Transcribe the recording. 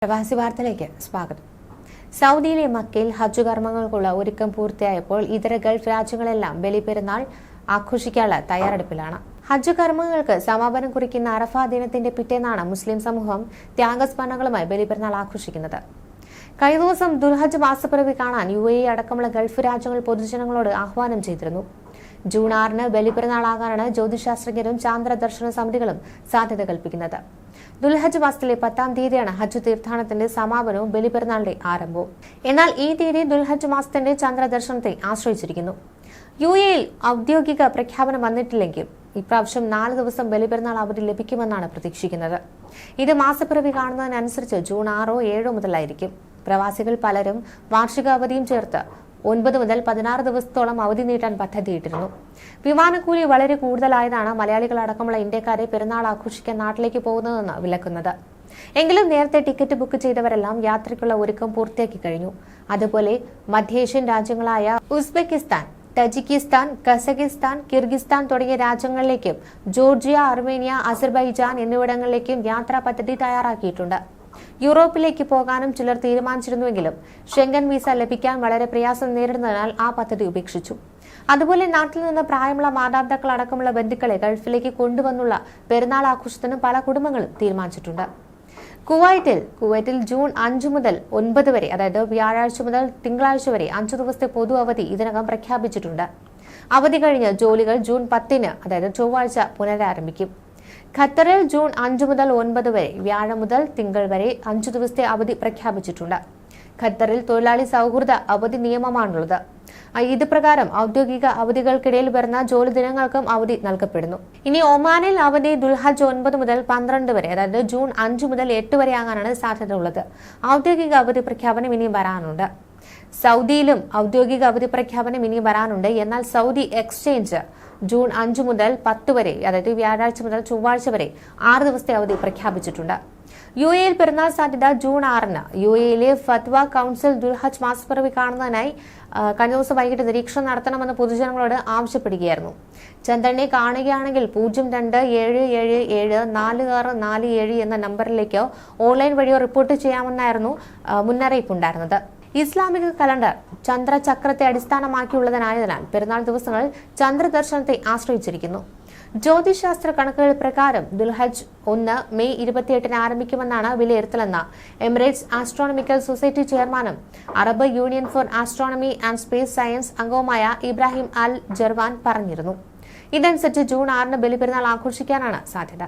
പ്രവാസി വാർത്തയിലേക്ക് സ്വാഗതം. സൗദിയിലെ മക്കയിൽ ഹജ്ജ് കർമ്മങ്ങൾക്കുള്ള ഒരുക്കം പൂർത്തിയായപ്പോൾ ഇതര ഗൾഫ് രാജ്യങ്ങളെല്ലാം ബലിപെരുന്നാൾ ആഘോഷിക്കാനുള്ള തയ്യാറെടുപ്പിലാണ്. ഹജ്ജ് കർമ്മങ്ങൾക്ക് സമാപനം കുറിക്കുന്ന അറഫ ദിനത്തിന്റെ പിറ്റേന്നാണ് മുസ്ലിം സമൂഹം ത്യാഗസ്മരണകളുമായി ബലിപെരുന്നാൾ ആഘോഷിക്കുന്നത്. കഴിഞ്ഞ ദിവസം ദുൽഹജ്ജ് മാസപ്പിറവി കാണാൻ UAE അടക്കമുള്ള ഗൾഫ് രാജ്യങ്ങൾ പൊതുജനങ്ങളോട് ആഹ്വാനം ചെയ്തിരുന്നു. ജൂൺ 6-ന് ബലിപെരുന്നാളാകാനാണ് ജ്യോതിശാസ്ത്രജ്ഞരും ചാന്ദ്ര ദർശന സമിതികളും സാധ്യത കൽപ്പിക്കുന്നത്. ദുൽഹജ്ജ് മാസത്തിലെ 10-ാം തീയതിയാണ് ഹജ്ജ് തീർത്ഥാടനത്തിന്റെ സമാപനവും ബലിപെരുന്നാളിന്റെ ആരംഭവും. എന്നാൽ ഈ തീയതി ദുൽഹജ്ജ് മാസത്തിന്റെ ചന്ദ്രദർശനത്തെ ആശ്രയിച്ചിരിക്കുന്നു. UAE-ൽ ഔദ്യോഗിക പ്രഖ്യാപനം വന്നിട്ടില്ലെങ്കിൽ ഇപ്രാവശ്യം 4 ദിവസം ബലിപെരുന്നാൾ അവധി ലഭിക്കുമെന്നാണ് പ്രതീക്ഷിക്കുന്നത്. ഇത് മാസപ്പിറവി കാണുന്നതിനനുസരിച്ച് ജൂൺ 6-ഓ 7-ഓ മുതലായിരിക്കും. പ്രവാസികൾ പലരും വാർഷിക അവധിയും ചേർത്ത് 9 മുതൽ 16 ദിവസത്തോളം അവധി നീട്ടാൻ പദ്ധതിയിട്ടിരുന്നു. വിമാനക്കൂലി വളരെ കൂടുതലായതാണ് മലയാളികളടക്കമുള്ള ഇന്ത്യക്കാരെ പെരുന്നാൾ ആഘോഷിക്കാൻ നാട്ടിലേക്ക് പോകുന്നതെന്ന് വിലക്കുന്നത്. എങ്കിലും നേരത്തെ ടിക്കറ്റ് ബുക്ക് ചെയ്തവരെല്ലാം യാത്രയ്ക്കുള്ള ഒരുക്കം പൂർത്തിയാക്കി കഴിഞ്ഞു. അതുപോലെ മധ്യേഷ്യൻ രാജ്യങ്ങളായ ഉസ്ബെക്കിസ്ഥാൻ, തജിക്കിസ്ഥാൻ, കസക്കിസ്ഥാൻ, കിർഗിസ്ഥാൻ തുടങ്ങിയ രാജ്യങ്ങളിലേക്കും ജോർജിയ, അർമേനിയ, അസർബൈജാൻ എന്നിവിടങ്ങളിലേക്കും യാത്രാ പദ്ധതി തയ്യാറാക്കിയിട്ടുണ്ട്. യൂറോപ്പിലേക്ക് പോകാനും ചിലർ തീരുമാനിച്ചിരുന്നുവെങ്കിലും ഷെങ്കൻ വിസ ലഭിക്കാൻ വളരെ പ്രയാസം നേരിടുന്നതിനാൽ ആ പദ്ധതി ഉപേക്ഷിച്ചു. അതുപോലെ നാട്ടിൽ നിന്ന് പ്രായമുള്ള മാതാപിതാക്കൾ അടക്കമുള്ള ബന്ധുക്കളെ ഗൾഫിലേക്ക് കൊണ്ടുവന്നുള്ള പെരുന്നാൾ ആഘോഷത്തിന് പല കുടുംബങ്ങളും തീരുമാനിച്ചിട്ടുണ്ട്. കുവൈറ്റിൽ ജൂൺ 5 മുതൽ 9 വരെ, അതായത് വ്യാഴാഴ്ച മുതൽ തിങ്കളാഴ്ച വരെ 5 ദിവസത്തെ പൊതു അവധി ഇതിനകം പ്രഖ്യാപിച്ചിട്ടുണ്ട്. അവധി കഴിഞ്ഞ് ജോലികൾ ജൂൺ 10-ന്, അതായത് ചൊവ്വാഴ്ച പുനരാരംഭിക്കും. ഖത്തറിൽ ജൂൺ 5 മുതൽ 9 വരെ, വ്യാഴം മുതൽ തിങ്കൾ വരെ 5 ദിവസത്തെ അവധി പ്രഖ്യാപിച്ചിട്ടുണ്ട്. ഖത്തറിൽ തൊഴിലാളി സൗഹൃദ അവധി നിയമമാണുള്ളത്. ഇത് പ്രകാരം ഔദ്യോഗിക അവധികൾക്കിടയിൽ വരുന്ന ജോലി ദിനങ്ങൾക്കും അവധി നൽകപ്പെടുന്നു. ഇനി ഒമാനിൽ അവധി ദുൽഹജ്ജ് 9 മുതൽ 12 വരെ, അതായത് ജൂൺ 5 മുതൽ 8 വരെ ആകാനാണ് സാധ്യത ഉള്ളത്. ഔദ്യോഗിക അവധി പ്രഖ്യാപനം ഇനിയും വരാനുണ്ട്. സൗദിയിലും ഔദ്യോഗിക അവധി പ്രഖ്യാപനം ഇനിയും വരാനുണ്ട്. എന്നാൽ സൗദി എക്സ്ചേഞ്ച് ജൂൺ 5 മുതൽ 10 വരെ, അതായത് വ്യാഴാഴ്ച മുതൽ ചൊവ്വാഴ്ച വരെ 6 ദിവസത്തെ അവധി പ്രഖ്യാപിച്ചിട്ടുണ്ട്. UAE-ൽ പെരുന്നാൾ സാധ്യത ജൂൺ 6-ന്. UAE-ലെ ഫത്വ കൗൺസിൽ ദുൽഹജ്ജ് മാസപ്പിറവി കാണുന്നതിനായി കഴിഞ്ഞ ദിവസം വൈകിട്ട് നിരീക്ഷണം നടത്തണമെന്ന് പൊതുജനങ്ങളോട് ആവശ്യപ്പെടുകയായിരുന്നു. ചന്ദ്രനെ കാണുകയാണെങ്കിൽ 0277744647 എന്ന നമ്പറിലേക്കോ ഓൺലൈൻ വഴിയോ റിപ്പോർട്ട് ചെയ്യാമെന്നായിരുന്നു മുന്നറിയിപ്പുണ്ടായിരുന്നത്. ഇസ്ലാമിക കലണ്ടർ ചന്ദ്രചക്രത്തെ അടിസ്ഥാനമാക്കിയുള്ളതിനായതിനാൽ പെരുന്നാൾ ദിവസങ്ങൾ ചന്ദ്രദർശനത്തെ ആശ്രയിച്ചിരിക്കുന്നു. ജ്യോതിശാസ്ത്ര കണക്കുകൾ പ്രകാരം ദുൽഹജ്ജ് 1 മെയ് 28-ന് ആരംഭിക്കുമെന്നാണ് വിലയിരുത്തലെന്ന് എമിറേറ്റ്സ് ആസ്ട്രോണമിക്കൽ സൊസൈറ്റി ചെയർമാനും Arab union for astronomy and space science അംഗവുമായ ഇബ്രാഹിം അൽ ജർവാൻ പറഞ്ഞിരുന്നു. ഇതനുസരിച്ച് ജൂൺ 6-ന് ബലിപെരുന്നാൾ ആഘോഷിക്കാനാണ് സാധ്യത.